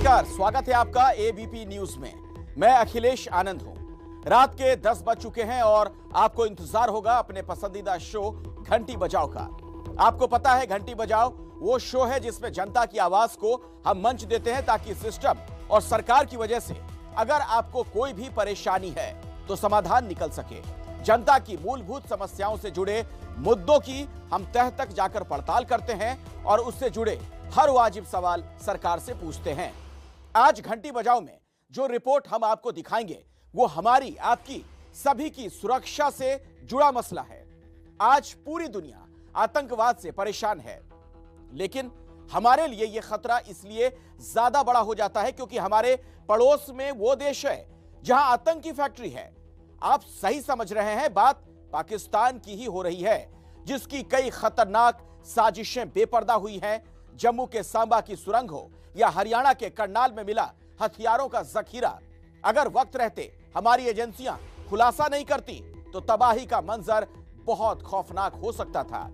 नमस्कार, स्वागत है आपका एबीपी न्यूज में। मैं अखिलेश आनंद हूं। रात के 10 बज चुके हैं और आपको इंतजार होगा अपने पसंदीदा शो घंटी बजाओ का। आपको पता है घंटी बजाओ वो शो है जिसमें जनता की आवाज को हम मंच देते हैं ताकि सिस्टम और सरकार की वजह से अगर आपको कोई भी परेशानी है तो समाधान निकल सके। जनता की मूलभूत समस्याओं से जुड़े मुद्दों की हम तह तक जाकर पड़ताल करते हैं और उससे जुड़े हर वाजिब सवाल सरकार से पूछते हैं। आज घंटी बजाओ में जो रिपोर्ट हम आपको दिखाएंगे वो हमारी आपकी सभी की सुरक्षा से जुड़ा मसला है। आज पूरी दुनिया आतंकवाद से परेशान है, लेकिन हमारे लिए यह खतरा इसलिए ज्यादा बड़ा हो जाता है क्योंकि हमारे पड़ोस में वो देश है जहां आतंक की फैक्ट्री है। आप सही समझ रहे हैं, बात पाकिस्तान की ही हो रही है, जिसकी कई खतरनाक साजिशें बेपर्दा हुई हैं। जम्मू के सांबा की सुरंग हो या हरियाणा के करनाल में मिला हथियारों का जखीरा, अगर वक्त रहते हमारी एजेंसियां खुलासा नहीं करती तो तबाही का मंजर बहुत खौफनाक हो सकता था।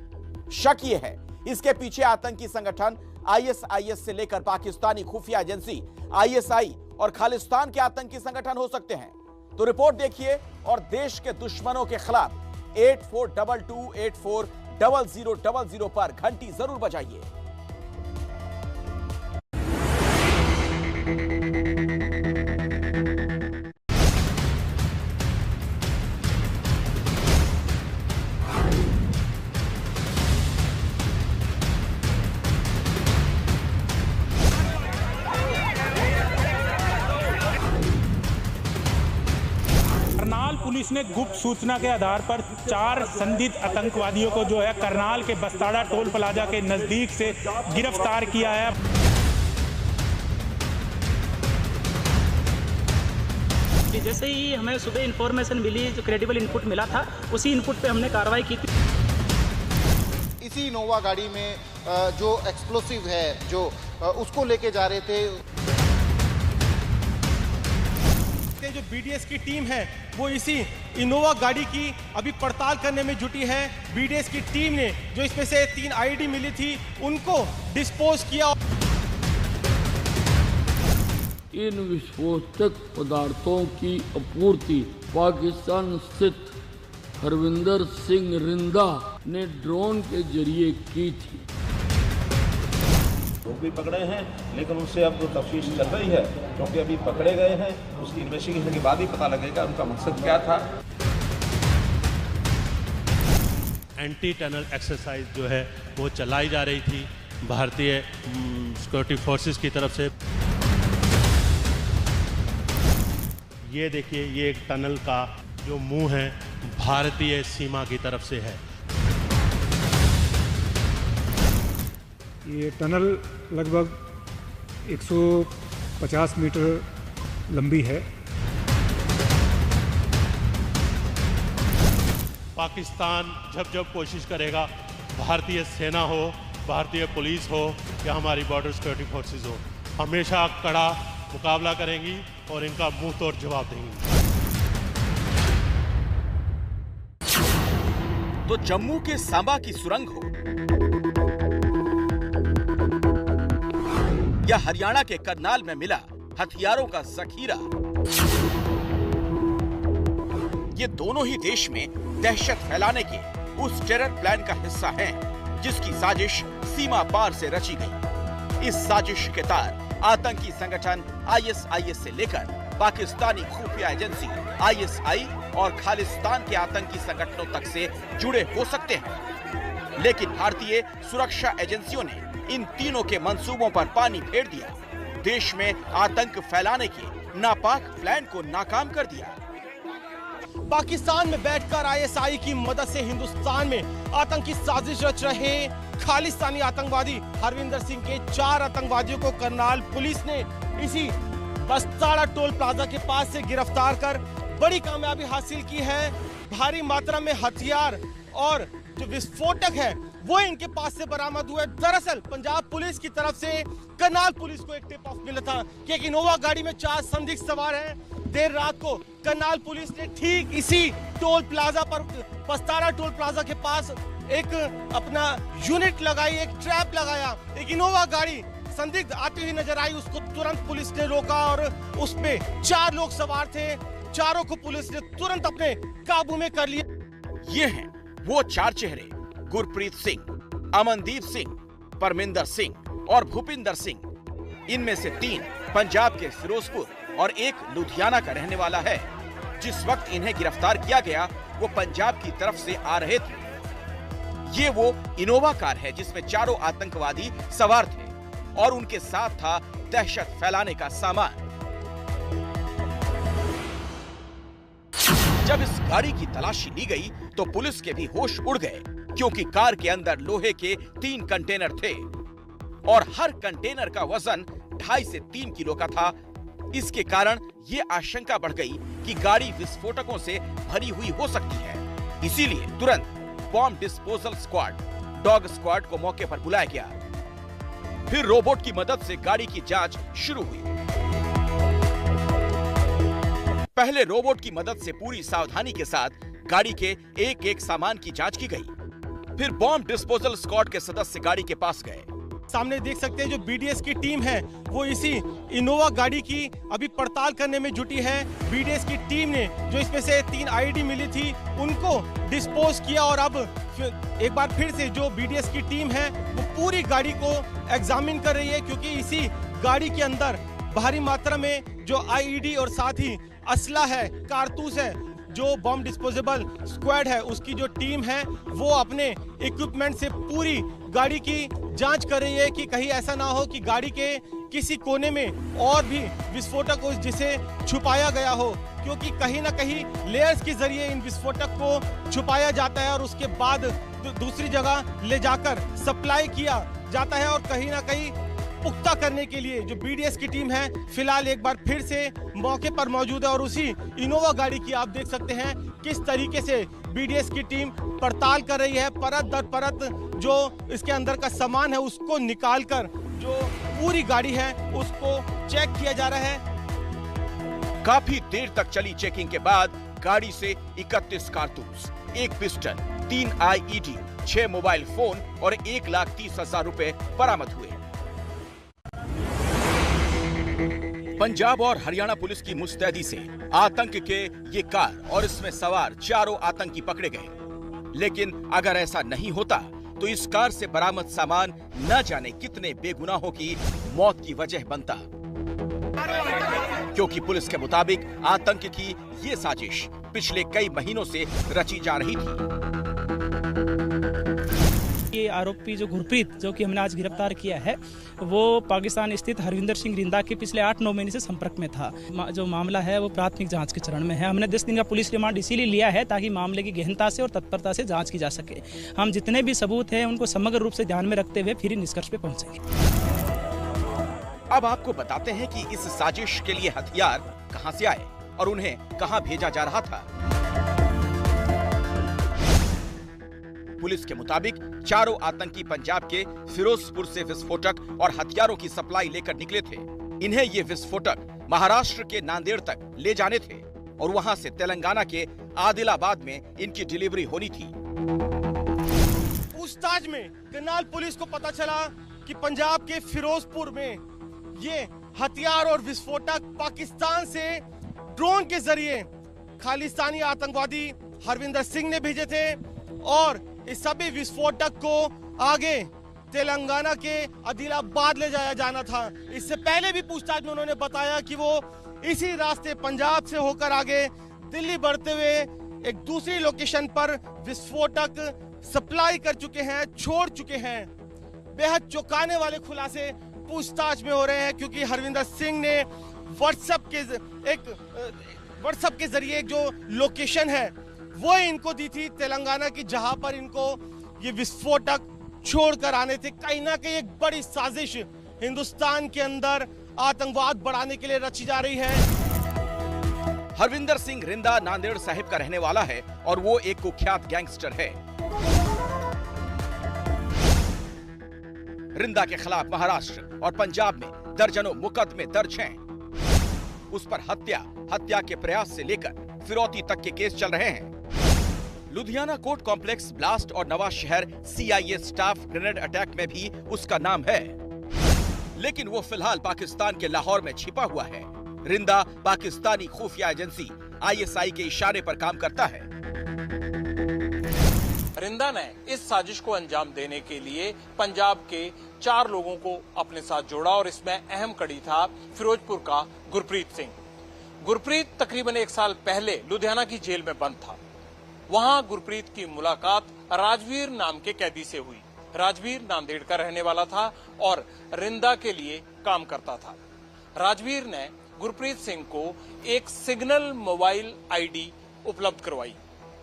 शक यह है इसके पीछे आतंकी संगठन आईएसआईएस से लेकर पाकिस्तानी खुफिया एजेंसी आईएसआई और खालिस्तान के आतंकी संगठन हो सकते हैं। तो रिपोर्ट देखिए और देश के दुश्मनों के खिलाफ 8422840000 पर घंटी जरूर बजाइए। करनाल पुलिस ने गुप्त सूचना के आधार पर 4 संदिग्ध आतंकवादियों को जो है करनाल के बस्ताड़ा टोल प्लाजा के नजदीक से गिरफ्तार किया है। जैसे ही हमें सुबह इन्फॉर्मेशन मिली, जो क्रेडिबल इनपुट मिला था, उसी इनपुट पे हमने कार्रवाई की थी। इसी इनोवा गाड़ी में जो एक्सप्लोसिव है जो उसको लेके जा रहे थे। जो बीडीएस की टीम है वो इसी इनोवा गाड़ी की अभी पड़ताल करने में जुटी है। बीडीएस की टीम ने जो इसमें से 3 आईडी मिली थी उनको डिस्पोज किया। इन विस्फोटक पदार्थों की आपूर्ति पाकिस्तान स्थित हरविंदर सिंह रिंदा ने ड्रोन के जरिए की थी। लोग भी पकड़े हैं, लेकिन उनसे अब तो तफ्तीश चल रही है, क्योंकि अभी पकड़े गए हैं, उसकी इन्वेस्टिगेशन के बाद ही पता लगेगा उनका मकसद क्या था। एंटी टनल एक्सरसाइज जो है वो चलाई जा रही थी भारतीय सिक्योरिटी फोर्सेस की तरफ से। ये देखिए, ये एक टनल का जो मुंह है भारतीय सीमा की तरफ से है। ये टनल लगभग 150 मीटर लंबी है। पाकिस्तान जब जब कोशिश करेगा, भारतीय सेना हो, भारतीय पुलिस हो या हमारी बॉर्डर सिक्योरिटी फोर्सेस हो, हमेशा कड़ा मुकाबला करेंगी और इनका मुंह तोड़ जवाब देंगी। तो जम्मू के सांबा की सुरंग हो या हरियाणा के करनाल में मिला हथियारों का जखीरा, ये दोनों ही देश में दहशत फैलाने के उस टेरर प्लान का हिस्सा हैं जिसकी साजिश सीमा पार से रची गई। इस साजिश के तार आतंकी संगठन आईएसआईएस से लेकर पाकिस्तानी खुफिया एजेंसी आईएसआई और खालिस्तान के आतंकी संगठनों तक से जुड़े हो सकते हैं, लेकिन भारतीय सुरक्षा एजेंसियों ने इन तीनों के मंसूबों पर पानी फेर दिया, देश में आतंक फैलाने के नापाक प्लान को नाकाम कर दिया। पाकिस्तान में बैठकर आईएसआई की मदद से हिंदुस्तान में आतंकी साजिश रच रहे खालिस्तानी आतंकवादी हरविंदर सिंह के 4 आतंकवादियों को करनाल पुलिस ने इसी बस्ताड़ा टोल प्लाजा के पास से गिरफ्तार कर बड़ी कामयाबी हासिल की है। भारी मात्रा में हथियार और जो विस्फोटक है वो इनके पास से बरामद हुए। दरअसल पंजाब पुलिस की तरफ से करनाल पुलिस को एक टिप ऑफ मिला था कि एक इनोवा गाड़ी में 4 संदिग्ध सवार हैं। देर रात को करनाल पुलिस ने ठीक इसी टोल प्लाजा पर, बस्ताड़ा टोल प्लाजा के पास एक अपना यूनिट लगाई, एक ट्रैप लगाया। एक इनोवा गाड़ी संदिग्ध आती हुई नजर आई, उसको तुरंत पुलिस ने रोका और उसपे 4 लोग सवार थे। चारों को पुलिस ने तुरंत अपने काबू में कर लिया। ये हैं वो 4 चेहरे, गुरप्रीत सिंह, अमनदीप सिंह, परमिंदर सिंह और भूपिंदर सिंह। इनमें से 3 पंजाब के फिरोजपुर और एक लुधियाना का रहने वाला है। जिस वक्त इन्हें गिरफ्तार किया गया वो पंजाब की तरफ से आ रहे थे। ये वो इनोवा कार है जिसमें चारों आतंकवादी सवार थे और उनके साथ था दहशत फैलाने का सामान। जब इस गाड़ी की तलाशी ली गई तो पुलिस के भी होश उड़ गए, क्योंकि कार के अंदर लोहे के 3 कंटेनर थे और हर कंटेनर का वजन 2.5 से 3 किलो का था। इसके कारण ये आशंका बढ़ गई कि गाड़ी विस्फोटकों से भरी हुई हो सकती है। इसीलिए तुरंत bomb disposal squad, dog squad को मौके पर बुलाया गया। फिर रोबोट की मदद से गाड़ी की जांच शुरू हुई। पहले रोबोट की मदद से पूरी सावधानी के साथ गाड़ी के एक-एक सामान की जांच की गई। फिर बॉम्ब डिस्पोजल स्क्वाड के सदस्य गाड़ी के पास गए। सामने देख सकते हैं जो बीडीएस की टीम है वो इसी इनोवा गाड़ी की अभी पड़ताल करने में जुटी है। बीडीएस की टीम ने जो इसमें से 3 आईडी मिली थी उनको डिस्पोज किया और अब एक बार फिर से जो बीडीएस की टीम है वो पूरी गाड़ी को एग्जामिन कर रही है, क्योंकि इसी गाड़ी के अंदर भारी मात्रा में जो आईईडी और साथ ही असला है, कारतूस है। जो बॉम्ब डिस्पोजेबल स्क्वाड है उसकी जो टीम है वो अपने इक्विपमेंट से पूरी गाड़ी की जांच कर रही है कि कहीं ऐसा ना हो कि गाड़ी के किसी कोने में और भी विस्फोटक हो जिसे छुपाया गया हो, क्योंकि कहीं ना कहीं लेयर्स के जरिए इन विस्फोटक को छुपाया जाता है और उसके बाद दूसरी जगह ले जाकर सप्लाई किया जाता है। और कहीं ना कहीं पुख्ता करने के लिए जो बीडीएस की टीम है फिलहाल एक बार फिर से मौके पर मौजूद है और उसी इनोवा गाड़ी की आप देख सकते हैं किस तरीके से बीडीएस की टीम पड़ताल कर रही है। परत दर परत जो इसके अंदर का सामान है उसको निकालकर जो पूरी गाड़ी है उसको चेक किया जा रहा है। काफी देर तक चली चेकिंग के बाद गाड़ी से 31 कारतूस, 1 पिस्टल, 3 आईईडी, 6 मोबाइल फोन और 1,30,000 रुपए बरामद हुए। पंजाब और हरियाणा पुलिस की मुस्तैदी से आतंक के ये कार और इसमें सवार 4 आतंकी पकड़े गए। लेकिन अगर ऐसा नहीं होता तो इस कार से बरामद सामान न जाने कितने बेगुनाहों की मौत की वजह बनता, क्योंकि पुलिस के मुताबिक आतंक की ये साजिश पिछले कई महीनों से रची जा रही थी। ये आरोपी जो गुरप्रीत जो कि हमने आज गिरफ्तार किया है वो पाकिस्तान स्थित हरविंदर सिंह रिंदा के पिछले 8-9 महीने से संपर्क में था। जो मामला है वो प्राथमिक जांच के चरण में है। हमने 10 दिन का पुलिस रिमांड इसीलिए लिया है ताकि मामले की गहनता से और तत्परता से जांच की जा सके। हम जितने भी सबूत हैं उनको समग्र रूप से ध्यान में रखते हुए फिर निष्कर्ष पे पहुंचेंगे। अब आपको बताते हैं कि इस साजिश के लिए हथियार कहां से आए और उन्हें कहां भेजा जा रहा था। पुलिस के मुताबिक 4 आतंकी पंजाब के फिरोजपुर से विस्फोटक और हथियारों की सप्लाई लेकर निकले थे। इन्हें ये विस्फोटक महाराष्ट्र के नांदेड़ तक ले जाने थे और वहां से तेलंगाना के आदिलाबाद में इनकी डिलीवरी होनी थी। पूछताछ में करनाल पुलिस को पता चला कि पंजाब के फिरोजपुर में ये हथियार और विस्फोटक पाकिस्तान से ड्रोन के जरिए खालिस्तानी आतंकवादी हरविंदर सिंह ने भेजे थे और इस सभी विस्फोटक को आगे तेलंगाना के आदिलाबाद ले जाया जाना था। इससे पहले भी पूछताछ में उन्होंने बताया कि वो इसी रास्ते पंजाब से होकर आगे दिल्ली बढ़ते हुए एक दूसरी लोकेशन पर विस्फोटक सप्लाई कर चुके हैं, छोड़ चुके हैं। बेहद चौंकाने वाले खुलासे पूछताछ में हो रहे हैं, क्योंकि हरविंदर सिंह ने व्हाट्सएप के जरिए जो लोकेशन है वो इनको दी थी तेलंगाना की, जहां पर इनको ये विस्फोटक छोड़कर आने थे। कहीं ना कहीं एक बड़ी साजिश हिंदुस्तान के अंदर आतंकवाद बढ़ाने के लिए रची जा रही है। हरविंदर सिंह रिंदा नांदेड़ साहिब का रहने वाला है और वो एक कुख्यात गैंगस्टर है। रिंदा के खिलाफ महाराष्ट्र और पंजाब में दर्जनों मुकदमे दर्ज हैं। उस पर हत्या के प्रयास से लेकर फिरौती तक के केस चल रहे हैं। लुधियाना कोर्ट कॉम्प्लेक्स ब्लास्ट और नवाज शहर CIA स्टाफ ग्रेनेड अटैक में भी उसका नाम है। लेकिन वो फिलहाल पाकिस्तान के लाहौर में छिपा हुआ है। रिंदा पाकिस्तानी खुफिया एजेंसी ISI के इशारे पर काम करता है। रिंदा ने इस साजिश को अंजाम देने के लिए पंजाब के 4 लोगों को अपने साथ जोड़ा और इसमें अहम कड़ी था फिरोजपुर का गुरप्रीत सिंह। गुरप्रीत तकरीबन 1 साल पहले लुधियाना की जेल में बंद था। वहां गुरप्रीत की मुलाकात राजवीर नाम के कैदी से हुई। राजवीर नांदेड़ का रहने वाला था और रिंदा के लिए काम करता था। राजवीर ने गुरप्रीत सिंह को एक सिग्नल मोबाइल ID उपलब्ध करवाई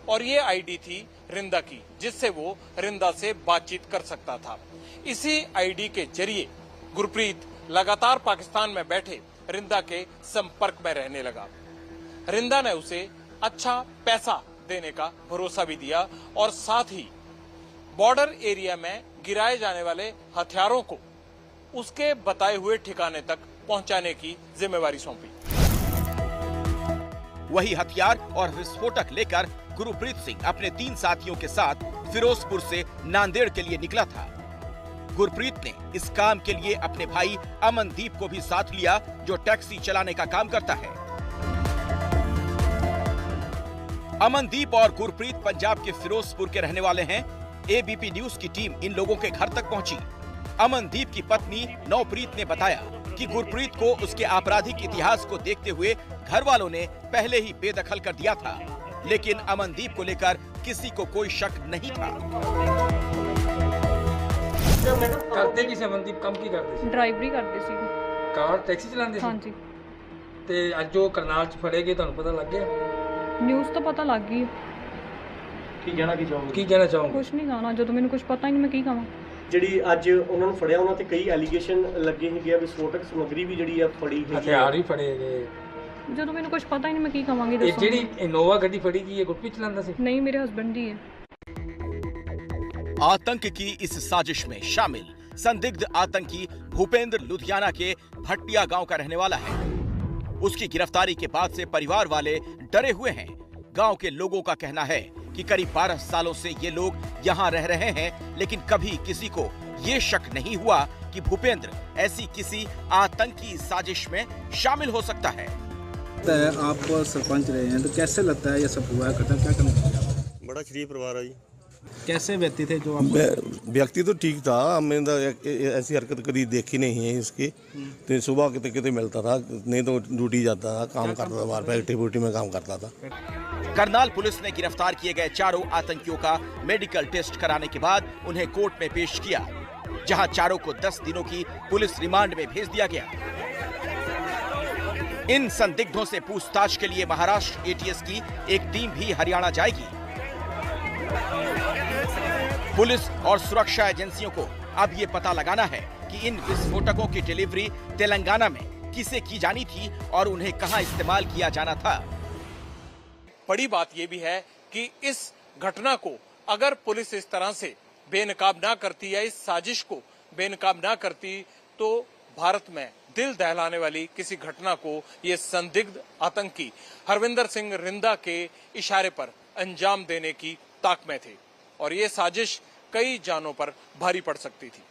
और ये ID थी रिंदा की, जिससे वो रिंदा से बातचीत कर सकता था। इसी ID के जरिए गुरप्रीत लगातार पाकिस्तान में बैठे रिंदा के संपर्क में रहने लगा। रिंदा ने उसे अच्छा पैसा देने का भरोसा भी दिया और साथ ही बॉर्डर एरिया में गिराए जाने वाले हथियारों को उसके बताए हुए ठिकाने तक पहुंचाने की जिम्मेवारी सौंपी। वही हथियार और विस्फोटक लेकर गुरप्रीत सिंह अपने 3 साथियों के साथ फिरोजपुर से नांदेड़ के लिए निकला था। गुरप्रीत ने इस काम के लिए अपने भाई अमनदीप को भी साथ लिया, जो टैक्सी चलाने का काम करता है। अमनदीप और गुरप्रीत पंजाब के फिरोजपुर के रहने वाले हैं। ABP न्यूज की टीम इन लोगों के घर तक पहुंची। अमनदीप की पत्नी नवप्रीत ने बताया कि गुरप्रीत को उसके आपराधिक इतिहास को देखते हुए घर वालों ने पहले ही बेदखल कर दिया था, लेकिन अमनदीप को लेकर किसी को कोई शक नहीं था। करते किसे अमनदीप काम की करते सी? ड्राइवरी करते सी। कार टैक्सी चलाते सी? हाँ जी। ते आज जो करनाल च फड़े गए ਤੁਹਾਨੂੰ पता लग गया? न्यूज़ तो पता लग गई। ਕੀ ਕਹਿਣਾ ਚਾਹੋਗੇ? ਕੁਛ ਨਹੀਂ ਕਹਿਣਾ, ਜਦੋਂ ਮੈਨੂੰ ਕੁਝ ਪਤਾ ਹੀ ਨਹੀਂ ਮੈਂ ਕੀ ਕਹਾਂ। ਜਿਹੜੀ ਅੱਜ ਉਹਨਾਂ ਨੂੰ ਫੜਿਆ, ਉਹਨਾਂ ਤੇ ਕਈ ਐਲੀਗੇਸ਼ਨ ਲੱਗੇ ਹੈਗੇ ਆ, ਵਿਸਫੋਟਕ ਸਮੱਗਰੀ ਵੀ ਜਿਹੜੀ ਆ ਫੜੀ ਹੈਗੀ, ਹਥਿਆਰ ਵੀ ਫੜੇ ਗਏ। ਜਦੋਂ ਮੈਨੂੰ ਕੁਝ ਪਤਾ ਹੀ ਨਹੀਂ ਮੈਂ ਕੀ ਕਹਾਂਗੀ ਦੱਸੋ। ਇਹ ਜਿਹੜੀ ਇਨੋਵਾ ਗੱਡੀ ਫੜੀ ਗਈ ਹੈ ਗੁਰਪ੍ਰੀਤ ਚਲਾਉਂਦਾ ਸੀ? नहीं, मेरे हस्बैंड जी है। आतंक की इस साजिश में शामिल संदिग्ध आतंकी भूपेंद्र लुधियाना के भट्टिया गांव का रहने वाला है। उसकी गिरफ्तारी के बाद से परिवार वाले डरे हुए हैं। गांव के लोगों का कहना है कि करीब 12 सालों से ये लोग यहाँ रह रहे हैं, लेकिन कभी किसी को ये शक नहीं हुआ कि भूपेंद्र ऐसी किसी आतंकी साजिश में शामिल हो सकता है। आप सरपंच रहे हैं, तो कैसे लगता है ये सब हुआ है? क्या करना चाहिए? बड़ा शरीफ परिवार है जी। कैसे व्यक्ति थे जो आप? व्यक्ति तो ठीक था, मैंने ऐसी हरकत कभी देखी नहीं है इसकी। तो सुबह कितने कितने मिलता था, नहीं तो ड्यूटी जाता था, काम करता था, बाहर फैक्ट्री में काम करता था। करनाल पुलिस ने गिरफ्तार किए गए 4 आतंकियों का मेडिकल टेस्ट कराने के बाद उन्हें कोर्ट में पेश किया, जहां 4 को 10 दिनों की पुलिस रिमांड में भेज दिया गया। इन संदिग्धों से पूछताछ के लिए महाराष्ट्र ATS की एक टीम भी हरियाणा जाएगी। पुलिस और सुरक्षा एजेंसियों को अब ये पता लगाना है कि इन विस्फोटकों की डिलीवरी तेलंगाना में किसे की जानी थी और उन्हें कहां इस्तेमाल किया जाना था। बड़ी बात यह भी है कि इस घटना को अगर पुलिस इस तरह से बेनकाब ना करती या इस साजिश को बेनकाब ना करती, तो भारत में दिल दहलाने वाली किसी घटना को ये संदिग्ध आतंकी हरविंदर सिंह रिंदा के इशारे पर अंजाम देने की ताक में थे और ये साजिश कई जानों पर भारी पड़ सकती थी।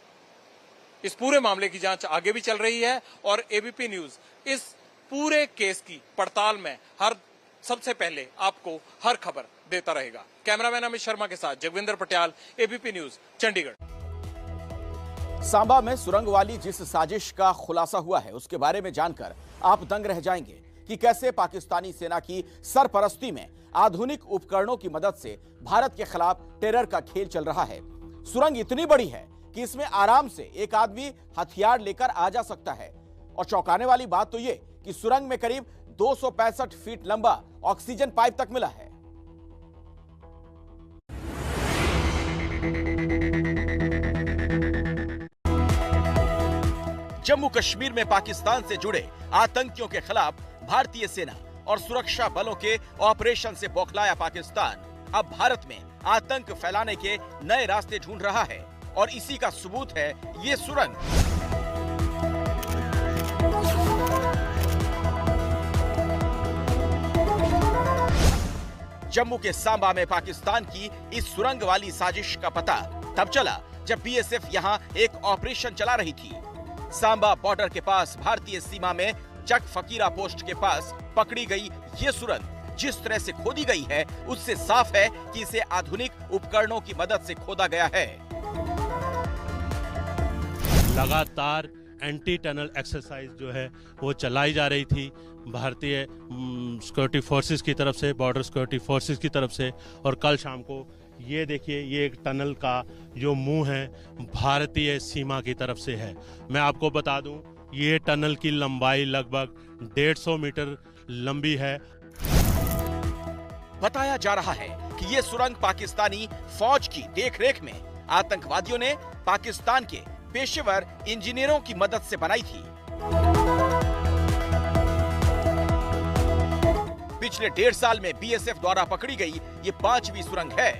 इस पूरे मामले की जांच आगे भी चल रही है और ABP न्यूज इस पूरे केस की पड़ताल में सबसे पहले आपको हर खबर देता रहेगा। कैमरामैन अमित शर्मा के साथ जगविंदर पटियाल, ABP न्यूज, चंडीगढ़। सांबा में सुरंग वाली जिस साजिश का खुलासा हुआ है, उसके बारे में जानकर आप दंग रह जाएंगे कि कैसे पाकिस्तानी सेना की सरपरस्ती में आधुनिक उपकरणों की मदद से भारत के खिलाफ टेरर का खेल चल रहा है। सुरंग इतनी बड़ी है कि इसमें आराम से एक आदमी हथियार लेकर आ जा सकता है। और चौंकाने वाली बात तो ये कि सुरंग में करीब 265 फीट लंबा ऑक्सीजन पाइप तक मिला है। जम्मू कश्मीर में पाकिस्तान से जुड़े आतंकियों के खिलाफ भारतीय सेना और सुरक्षा बलों के ऑपरेशन से बौखलाया पाकिस्तान अब भारत में आतंक फैलाने के नए रास्ते ढूंढ रहा है और इसी का सबूत है ये सुरंग। जम्मू के सांबा में पाकिस्तान की इस सुरंग वाली साजिश का पता तब चला जब BSF यहां एक ऑपरेशन चला रही थी। सांबा बॉर्डर के पास भारतीय सीमा में चक फकीरा पोस्ट के पास पकड़ी गई ये सुरंग जिस तरह से खोदी गई है उससे साफ है कि इसे आधुनिक उपकरणों की मदद से खोदा गया है। लगातार एंटी टनल एक्सरसाइज जो है वो चलाई जा रही थी भारतीय सिक्योरिटी फोर्सेस की तरफ से, बॉर्डर सिक्योरिटी फोर्सेस की तरफ से। और कल शाम को ये देखिए, ये एक टनल का जो मुंह है भारतीय सीमा की तरफ से है। मैं आपको बता दूं, ये टनल की लंबाई लगभग 150 मीटर लंबी है। बताया जा रहा है कि ये सुरंग पाकिस्तानी फौज की देखरेख में आतंकवादियों ने पाकिस्तान के पेशेवर इंजीनियरों की मदद से बनाई थी। पिछले 1.5 साल में बीएसएफ द्वारा पकड़ी गई ये 5वीं सुरंग है।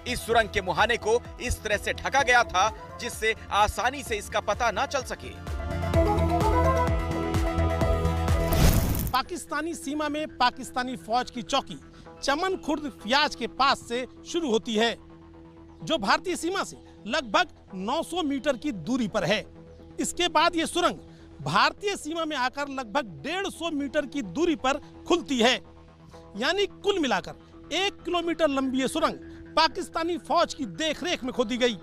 इस सुरंग के मुहाने को इस तरह से ढका गया था जिससे आसानी से इसका पता ना चल सके। पाकिस्तानी सीमा में पाकिस्तानी फौज की चौकी चमन खुर्द फियाज के पास से शुरू होती है, जो भारतीय सीमा से लगभग 900 मीटर की दूरी पर है। इसके बाद ये सुरंग भारतीय सीमा में आकर लगभग 150 मीटर की दूरी पर खुलती है। यानी कुल मिलाकर 1 किलोमीटर लंबी ये सुरंग पाकिस्तानी फौज की देखरेख में खोदी गई।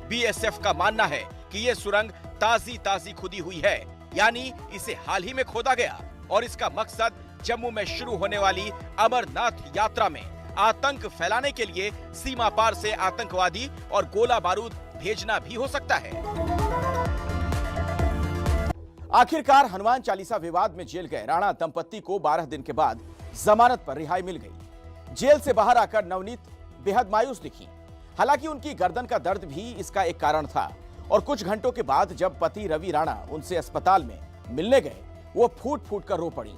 बीएसएफ का मानना है कि ये सुरंग ताजी खुदी हुई है, यानी इसे हाल ही में खोदा गया और इसका मकसद जम्मू में शुरू होने वाली अमरनाथ यात्रा में आतंक फैलाने के लिए सीमा पार से आतंकवादी और गोला बारूद भेजना भी हो सकता है। आखिरकार हनुमान चालीसा विवाद में जेल गए राणा दंपत्ति को 12 दिन के बाद जमानत पर रिहाई मिल गई। जेल से बाहर आकर नवनीत बेहद मायूस दिखी। हालांकि उनकी गर्दन का दर्द भी इसका एक कारण था और कुछ घंटों के बाद जब पति रवि राणा उनसे अस्पताल में मिलने गए, वो फूट कर रो पड़ी।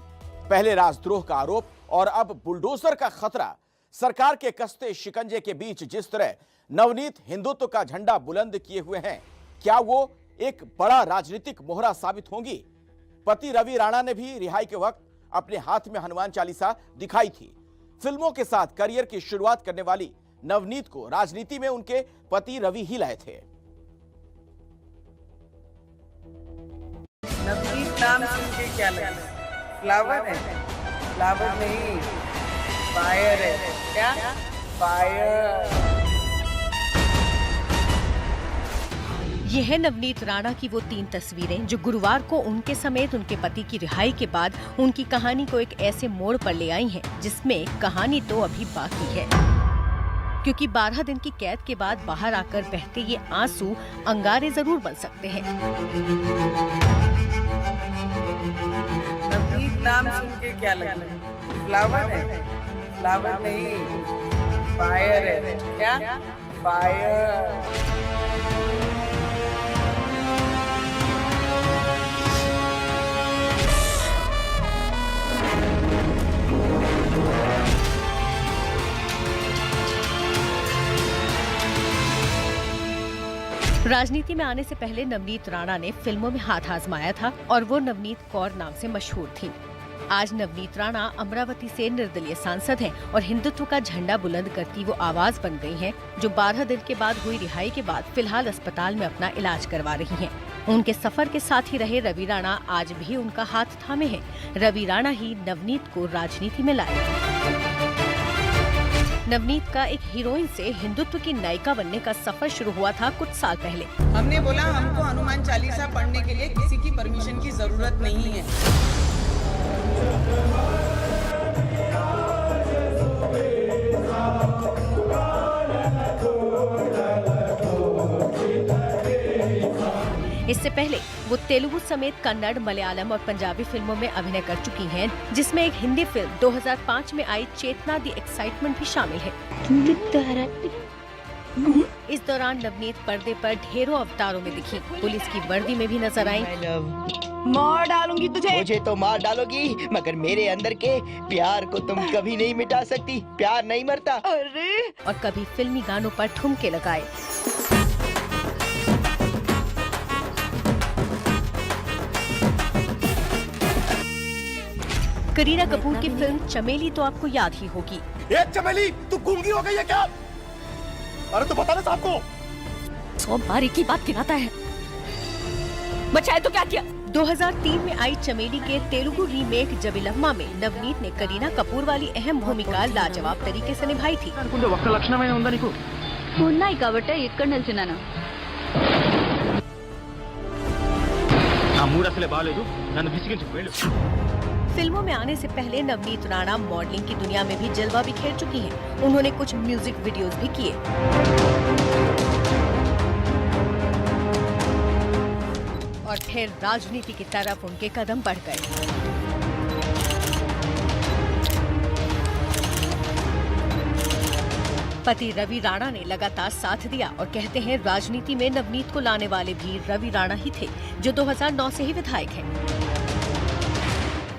पहले राजद्रोह का आरोप और अब बुलडोजर का खतरा। सरकार के कसते शिकंजे के बीच जिस तरह नवनीत हिंदुत्व का झंडा बुलंद किए हुए हैं, क्या वो एक बड़ा राजनीतिक मोहरा साबित होंगी? पति रवि राणा ने भी रिहाई के वक्त अपने हाथ में हनुमान चालीसा दिखाई थी। फिल्मों के साथ करियर की शुरुआत करने वाली नवनीत को राजनीति में उनके पति रवि ही लाए थे। नवनीत नाम सुन के क्या लगा? फ्लावर है? फ्लावर नहीं, फायर है। क्या? फायर। ये है नवनीत राणा की वो 3 तस्वीरें जो गुरुवार को उनके समेत उनके पति की रिहाई के बाद उनकी कहानी को एक ऐसे मोड़ पर ले आई हैं जिसमें कहानी तो अभी बाकी है, क्योंकि 12 दिन की कैद के बाद बाहर आकर बहते ये आंसू अंगारे जरूर बन सकते हैं। नवनीत नाम सुन के क्या लगा? फ्लावर है? फ्लावर नहीं, फायर है। क्या? फायर। राजनीति में आने से पहले नवनीत राणा ने फिल्मों में हाथ आजमाया था और वो नवनीत कौर नाम से मशहूर थी। आज नवनीत राणा अमरावती से निर्दलीय सांसद हैं और हिंदुत्व का झंडा बुलंद करती वो आवाज बन गई हैं, जो 12 दिन के बाद हुई रिहाई के बाद फिलहाल अस्पताल में अपना इलाज करवा रही हैं। उनके सफर के साथ ही रहे रवि राणा आज भी उनका हाथ थामे हैं। रवि राणा ही नवनीत को राजनीति में लाए। नवनीत का एक हीरोइन से हिंदुत्व की नायिका बनने का सफर शुरू हुआ था कुछ साल पहले। हमने बोला हमको हनुमान चालीसा पढ़ने के लिए किसी की परमिशन की जरूरत नहीं है। इससे पहले वो तेलुगु समेत कन्नड़, मलयालम और पंजाबी फिल्मों में अभिनय कर चुकी हैं, जिसमें एक हिंदी फिल्म 2005 में आई चेतना दी एक्साइटमेंट भी शामिल है। इस दौरान नवनीत पर्दे पर ढेरों अवतारों में दिखी। पुलिस की वर्दी में भी नजर आई। मार डालूंगी तुझे। मुझे तो मार डालोगी, मगर मेरे अंदर के प्यार को तुम कभी नहीं मिटा सकती। प्यार नहीं मरता। अरे! और कभी फिल्मी गानों पर ठुमके लगाए। करीना कपूर की फिल्म चमेली तो आपको याद ही होगी। ए चमेली, तू गूंगी हो गई है क्या? अरे तो बता ना साहब को। 100 बार एक ही बात गिनाता है। बचाए तो क्या किया। 2003 में आई चमेली के तेलुगु रीमेक जबिलम्मा में नवनीत ने करीना कपूर वाली अहम भूमिका लाजवाब तरीके से निभाई थी। ఉన్నాయి కాబట్టి ఇక్కడ నిల్చున్నాను. నా మూడ్ అసలే బాలేదు, నన్ను విసిగించుకు వెళ్ళు. फिल्मों में आने से पहले नवनीत राणा मॉडलिंग की दुनिया में भी जलवा बिखेर चुकी हैं। उन्होंने कुछ म्यूजिक वीडियोस भी किए। और फिर राजनीति की तरफ उनके कदम बढ़ गए। पति रवि राणा ने लगातार साथ दिया और कहते हैं राजनीति में नवनीत को लाने वाले भी रवि राणा ही थे, जो 2009 से ही विधायक हैं।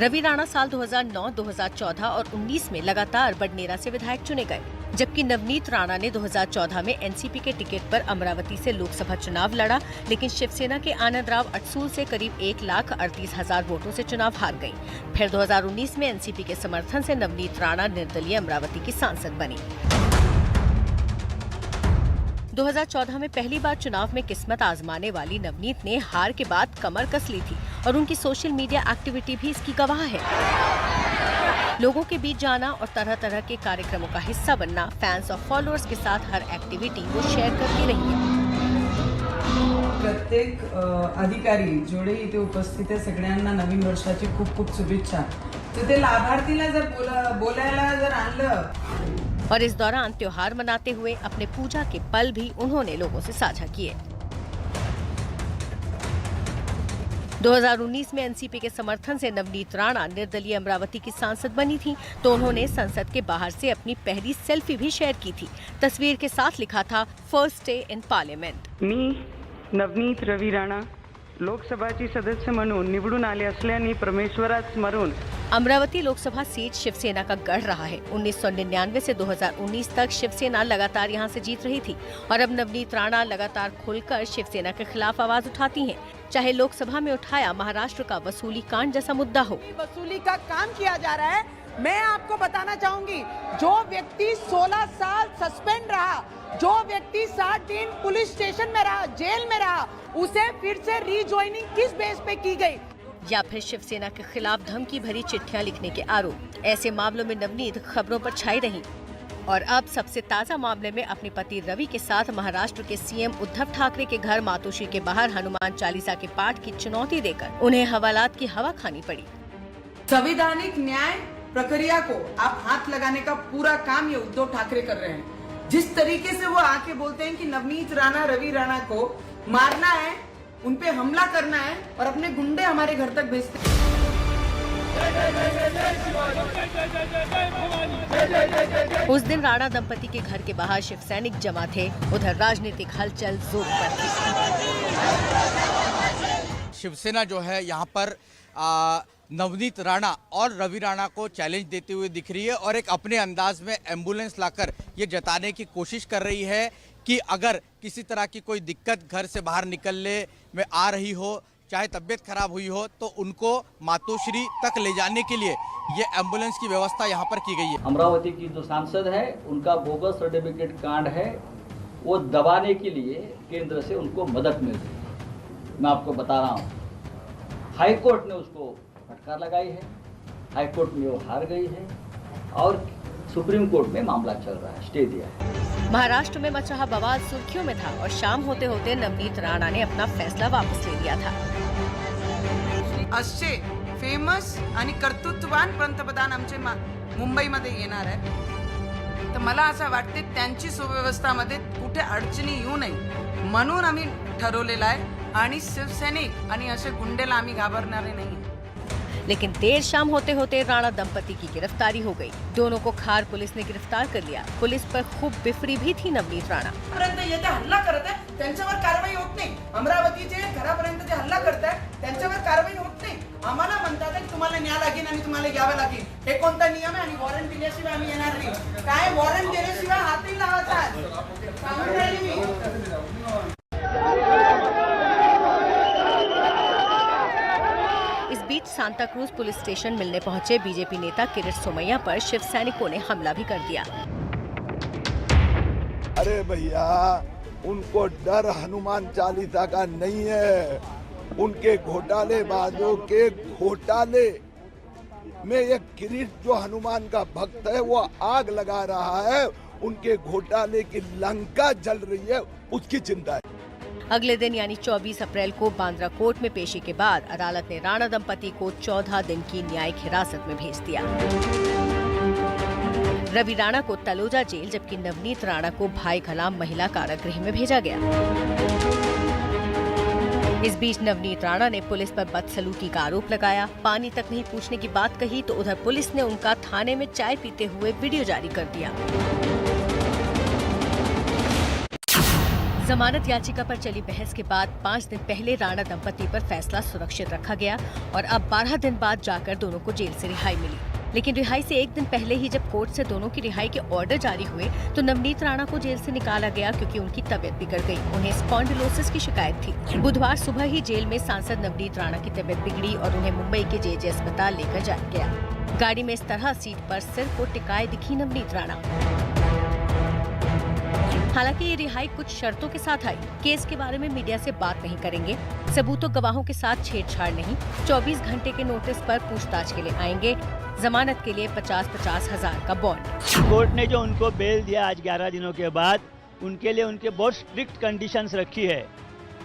रवि राणा साल 2009, 2014 और 19 में लगातार बडनेरा से विधायक चुने गए, जबकि नवनीत राणा ने 2014 में एनसीपी के टिकट पर अमरावती से लोकसभा चुनाव लड़ा, लेकिन शिवसेना के आनंद राव अटसूल से करीब 1,38,000 वोटों से चुनाव हार गई। फिर 2019 में एनसीपी के समर्थन से नवनीत राणा निर्दलीय अमरावती की सांसद बनी। 2014 में पहली बार चुनाव में किस्मत आजमाने वाली नवनीत ने हार के बाद कमर कस ली थी और उनकी सोशल मीडिया एक्टिविटी भी इसकी गवाह है। लोगों के बीच जाना और तरह तरह के कार्यक्रमों का हिस्सा बनना, फैंस और फॉलोअर्स के साथ हर एक्टिविटी वो शेअर करती रही है। प्रत्येक अधिकारी जेवढे इथे उपस्थित आहे सगळ्यांना नवीन वर्षाची खूप खूप शुभेच्छा. तर ते लाभार्थीला जर बोलायला जर आणलं और इस दौरान त्योहार मनाते हुए अपने पूजा के पल भी उन्होंने लोगों से साझा किए। 2019 में एनसीपी के समर्थन से नवनीत राणा निर्दलीय अमरावती की सांसद बनी थी, तो उन्होंने संसद के बाहर से अपनी पहली सेल्फी भी शेयर की थी। तस्वीर के साथ लिखा था फर्स्ट डे इन पार्लियामेंट। मी नवनीत रवि राणा लोकसभाची सदस्य म्हणून निवडून आले असल्याने परमेश्वरात स्मरून अमरावती लोकसभा सीट शिवसेना का गढ़ रहा है। 1999 से 2019 तक शिवसेना लगातार यहां से जीत रही थी और अब नवनीत राणा लगातार खुलकर शिवसेना के खिलाफ आवाज उठाती हैं, चाहे लोकसभा में उठाया महाराष्ट्र का वसूली कांड जैसा मुद्दा हो। वसूली का काम किया जा रहा है। मैं आपको बताना चाहूंगी, जो व्यक्ति 16 साल सस्पेंड रहा, जो व्यक्ति 60 दिन पुलिस स्टेशन में रहा, जेल में रहा, उसे फिर से रीजॉइनिंग किस बेस पे की गई? या फिर शिवसेना के खिलाफ धमकी भरी चिट्ठियां लिखने के आरोप। ऐसे मामलों में नवनीत खबरों पर छाई रही और अब सबसे ताजा मामले में अपने पति रवि के साथ महाराष्ट्र के सीएम उद्धव ठाकरे के घर मातोश्री के बाहर हनुमान चालीसा के पाठ की चुनौती देकर उन्हें हवालात की हवा खानी पड़ी। संवैधानिक न्याय प्रक्रिया को आप हाथ लगाने का पूरा काम ये उद्धव ठाकरे कर रहे हैं। जिस तरीके से वो आके बोलते हैं कि नवनीत राणा रवि राणा को मारना है, उन पे हमला करना है और अपने गुंडे हमारे घर तक भेजते हैं। उस दिन राणा दंपति के घर के बाहर शिव सैनिक जमा थे, उधर राजनीतिक हलचल जोर पर थी। शिवसेना जो है यहाँ पर नवनीत राणा और रवि राणा को चैलेंज देते हुए दिख रही है और एक अपने अंदाज में एम्बुलेंस लाकर ये जताने की कोशिश कर रही है कि अगर किसी तरह की कोई दिक्कत घर से बाहर निकलने में आ रही हो, चाहे तबीयत खराब हुई हो, तो उनको मातोश्री तक ले जाने के लिए ये एम्बुलेंस की व्यवस्था यहाँ पर की गई है। अमरावती की जो सांसद है उनका बोगस सर्टिफिकेट कांड है, वो दबाने के लिए केंद्र से उनको मदद मिल रही है। मैं आपको बता रहा हूँ, हाई कोर्ट ने उसको फटकार लगाई है, हाई कोर्ट में वो हार गई है और सुप्रीम कोर्ट में मामला चल रहा है, स्टे दिया है। महाराष्ट्र में मचा बवाल सुर्खियों में था और शाम होते होते नवनीत राणा ने अपना फैसला वापस ले लिया था। असे फेमस आणि कर्तृत्ववान पंतप्रधान आमचे मुंबईमध्ये येणार आहे, तर मला असं वाटते त्यांची सुव्यवस्थामध्ये कुठे अडचणी येऊ नये म्हणून आम्ही ठरवलेलं आहे आणि शिवसैनिक आणि असे गुंडेला आम्ही घाबरणारे नाही। लेकिन देर शाम होते होते राणा दंपति की गिरफ्तारी हो गई। दोनों को खार पुलिस ने गिरफ्तार कर लिया। पुलिस पर खूब बिफरी भी थी नवनीत राणा। येथे हल्ला करत आहे त्यांच्यावर कारवाई होत नाही, अमरावतीचे घरापर्यंत जे हल्ला करताय त्यांच्यावर कारवाई होत नाही। आम्हाला म्हणतात की तुम्हाला न्याय लागेल आणि तुम्हाला घ्यावं लागेल, हे कोणता नियम आहे? आणि वॉरंट दिल्याशिवाय आम्ही येणार नाही। काय वॉरंट दिल्याशिवाय हातही लावायचा सांगून राहिली मी। इस बीच सांता क्रूज पुलिस स्टेशन मिलने पहुंचे बीजेपी नेता किरीट सोमैया पर शिव सैनिकों ने हमला भी कर दिया। अरे भैया, उनको डर हनुमान चालीसा का नहीं है, उनके घोटालेबाजों के घोटाले में एक किरीट जो हनुमान का भक्त है वो आग लगा रहा है, उनके घोटाले की लंका जल रही है, उसकी चिंता है। अगले दिन यानी 24 अप्रैल को बांद्रा कोर्ट में पेशी के बाद अदालत ने राणा दंपति को 14 दिन की न्यायिक हिरासत में भेज दिया। रवि राणा को तलोजा जेल जबकि नवनीत राणा को भाई खलाम महिला कारागृह में भेजा गया। इस बीच नवनीत राणा ने पुलिस पर बदसलूकी का आरोप लगाया। पानी तक नहीं पूछने की बात कही तो उधर पुलिस ने उनका थाने में चाय पीते हुए वीडियो जारी कर दिया। जमानत याचिका पर चली बहस के बाद 5 दिन पहले राणा दंपति पर फैसला सुरक्षित रखा गया और अब 12 दिन बाद जाकर दोनों को जेल से रिहाई मिली। लेकिन रिहाई से एक दिन पहले ही जब कोर्ट से दोनों की रिहाई के ऑर्डर जारी हुए तो नवनीत राणा को जेल से निकाला गया क्योंकि उनकी तबीयत बिगड़ गई। उन्हें स्पॉन्डिलोसिस की शिकायत थी। बुधवार सुबह ही जेल में सांसद नवनीत राणा की तबीयत बिगड़ी और उन्हें मुंबई के जेजे अस्पताल लेकर जाया गया। गाड़ी में इस तरह सीट पर सिर को टिकाए दिखी नवनीत राणा। हालांकि ये रिहाई कुछ शर्तों के साथ आई। केस के बारे में मीडिया से बात नहीं करेंगे, सबूतों गवाहों के साथ छेड़छाड़ नहीं, 24 घंटे के नोटिस पर पूछताछ के लिए आएंगे, जमानत के लिए 50-50 हजार का बॉन्ड। कोर्ट ने जो उनको बेल दिया आज 11 दिनों के बाद, उनके लिए उनके बहुत स्ट्रिक्ट कंडीशंस रखी है।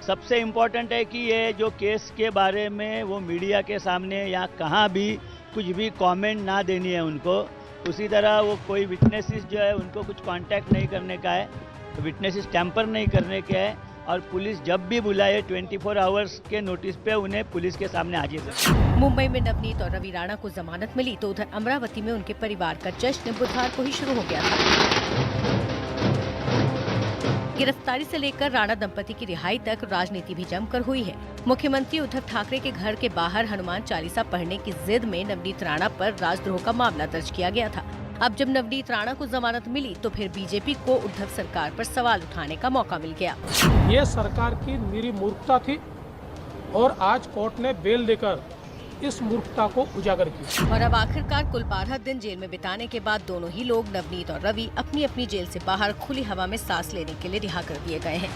सबसे इम्पोर्टेंट है कि ये जो केस के बारे में वो मीडिया के सामने या कहाँ भी कुछ भी कमेंट ना देनी है उनको। उसी तरह वो कोई विटनेसेस जो है उनको कुछ कांटेक्ट नहीं करने का है, विटनेसेस टैंपर नहीं करने के है और पुलिस जब भी बुलाए 24 आवर्स के नोटिस पे उन्हें पुलिस के सामने हाजिर रखें। मुंबई में नवनीत और रवि राणा को जमानत मिली तो उधर अमरावती में उनके परिवार का जश्न बुधवार को ही शुरू हो गया था। गिरफ्तारी से लेकर राणा दंपति की रिहाई तक राजनीति भी जमकर हुई है। मुख्यमंत्री उद्धव ठाकरे के घर के बाहर हनुमान चालीसा पढ़ने की जिद में नवनीत राणा पर राजद्रोह का मामला दर्ज किया गया था। अब जब नवनीत राणा को जमानत मिली तो फिर बीजेपी को उद्धव सरकार पर सवाल उठाने का मौका मिल गया। ये सरकार की निरी मूर्खता थी और आज कोर्ट ने बेल देकर इस मूर्खता को उजागर किया। और अब आखिरकार कुल 12 दिन जेल में बिताने के बाद दोनों ही लोग नवनीत और रवि अपनी अपनी जेल से बाहर खुली हवा में सांस लेने के लिए रिहा कर दिए गए हैं।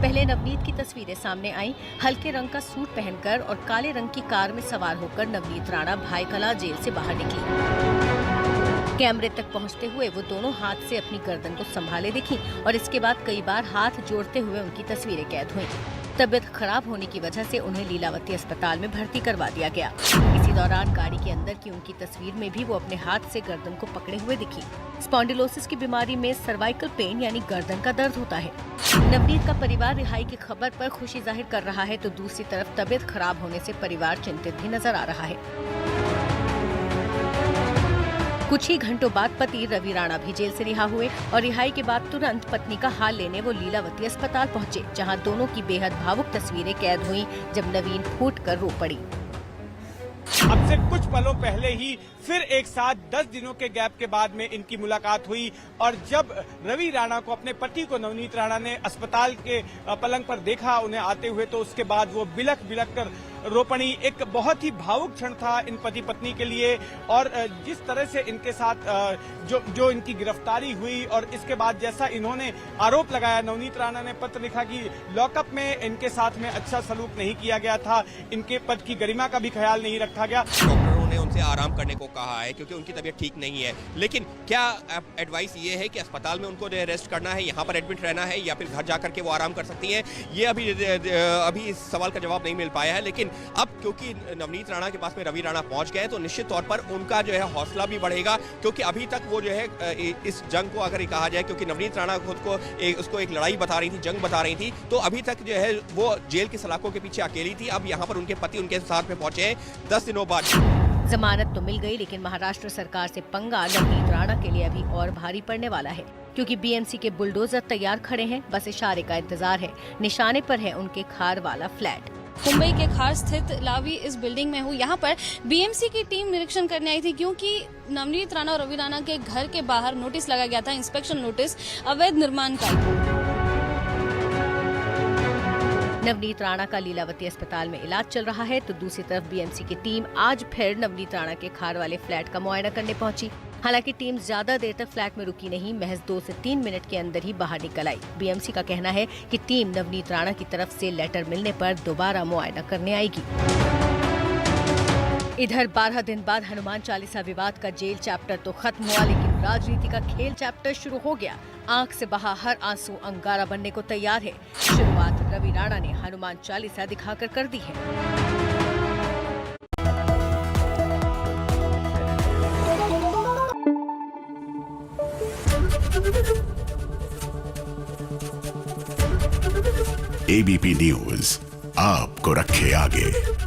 पहले नवनीत की तस्वीरें सामने आई। हल्के रंग का सूट पहनकर और काले रंग की कार में सवार होकर नवनीत राणा भाईकला जेल से बाहर निकली। कैमरे तक पहुंचते हुए वो दोनों हाथ से अपनी गर्दन को संभाले दिखी और इसके बाद कई बार हाथ जोड़ते हुए उनकी तस्वीरें कैद हुईं। तबीयत खराब होने की वजह से उन्हें लीलावती अस्पताल में भर्ती करवा दिया गया। इसी दौरान गाड़ी के अंदर की उनकी तस्वीर में भी वो अपने हाथ से गर्दन को पकड़े हुए दिखी। स्पॉन्डिलोसिस की बीमारी में सर्वाइकल पेन यानी गर्दन का दर्द होता है। नवनीत का परिवार रिहाई की खबर पर खुशी जाहिर कर रहा है तो दूसरी तरफ तबीयत खराब होने से परिवार चिंतित भी नजर आ रहा है। कुछ ही घंटों बाद पति रवि राणा भी जेल से रिहा हुए और रिहाई के बाद तुरंत पत्नी का हाल लेने वो लीलावती अस्पताल पहुंचे, जहां दोनों की बेहद भावुक तस्वीरें कैद हुईं जब नवीन फूटकर रो पड़ी। अब से कुछ पलों पहले ही फिर एक साथ 10 दिनों के गैप के बाद में इनकी मुलाकात हुई और जब रवि राणा को अपने पति को नवनीत राणा ने अस्पताल के पलंग पर देखा उन्हें आते हुए तो उसके बाद वो बिलख बिलख कर रो पड़ी। एक बहुत ही भावुक क्षण था इन पति पत्नी के लिए और जिस तरह से इनके साथ जो इनकी गिरफ्तारी हुई और इसके बाद जैसा इन्होंने आरोप लगाया, नवनीत राणा ने पत्र लिखा कि लॉकअप में इनके साथ में अच्छा सलूक नहीं किया गया था, इनके पद की गरिमा का भी ख्याल नहीं रखा गया। डॉक्टरों ने उनसे आराम करने को कहा है क्योंकि उनकी तबीयत ठीक नहीं है, लेकिन क्या एडवाइस ये है कि अस्पताल में उनको रेस्ट करना है, यहाँ पर एडमिट रहना है या फिर घर जाकर के वो आराम कर सकती हैं? ये अभी इस सवाल का जवाब नहीं मिल पाया है। लेकिन अब क्योंकि नवनीत राणा के पास में रवि राणा पहुंच गए तो निश्चित तौर पर उनका जो है हौसला भी बढ़ेगा, क्योंकि अभी तक वो जो है इस जंग को अगर कहा जाए, क्योंकि नवनीत राणा खुद को उसको एक लड़ाई बता रही थी, जंग बता रही थी, तो अभी तक जो है वो जेल की सलाखों के पीछे अकेली थी। अब यहाँ पर उनके पति उनके साथ में पहुंचे हैं 10 दिनों बाद। जमानत तो मिल गई लेकिन महाराष्ट्र सरकार से पंगा नवनीत राणा के लिए अभी और भारी पड़ने वाला है, क्योंकि बीएमसी के बुलडोजर तैयार खड़े हैं, बस इशारे का इंतजार है। निशाने पर है उनके खार वाला फ्लैट। मुंबई के खार स्थित लावी इस बिल्डिंग में हूँ। यहाँ पर बीएमसी की टीम निरीक्षण करने आई थी क्योंकि नवनीत राणा और रवि राणा के घर के बाहर नोटिस लगाया गया था, इंस्पेक्शन नोटिस अवैध निर्माण का। नवनीत राणा का लीलावती अस्पताल में इलाज चल रहा है, तो दूसरी तरफ बीएमसी की टीम आज फिर नवनीत राणा के खार वाले फ्लैट का मुआयना करने पहुंची। हालांकि टीम ज्यादा देर तक फ्लैट में रुकी नहीं, महज 2 से 3 मिनट के अंदर ही बाहर निकल आई। बीएमसी का कहना है कि टीम नवनीत राणा की तरफ से लेटर मिलने पर दोबारा मुआयना करने आएगी। इधर 12 दिन बाद हनुमान चालीसा विवाद का जेल चैप्टर तो खत्म हुआ, लेकिन राजनीति का खेल चैप्टर शुरू हो गया। आंख से बहा हर आंसू अंगारा बनने को तैयार है। शुरुआत रवि राणा ने हनुमान चालीसा दिखाकर कर दी है। एबीपी न्यूज आपको रखे आगे।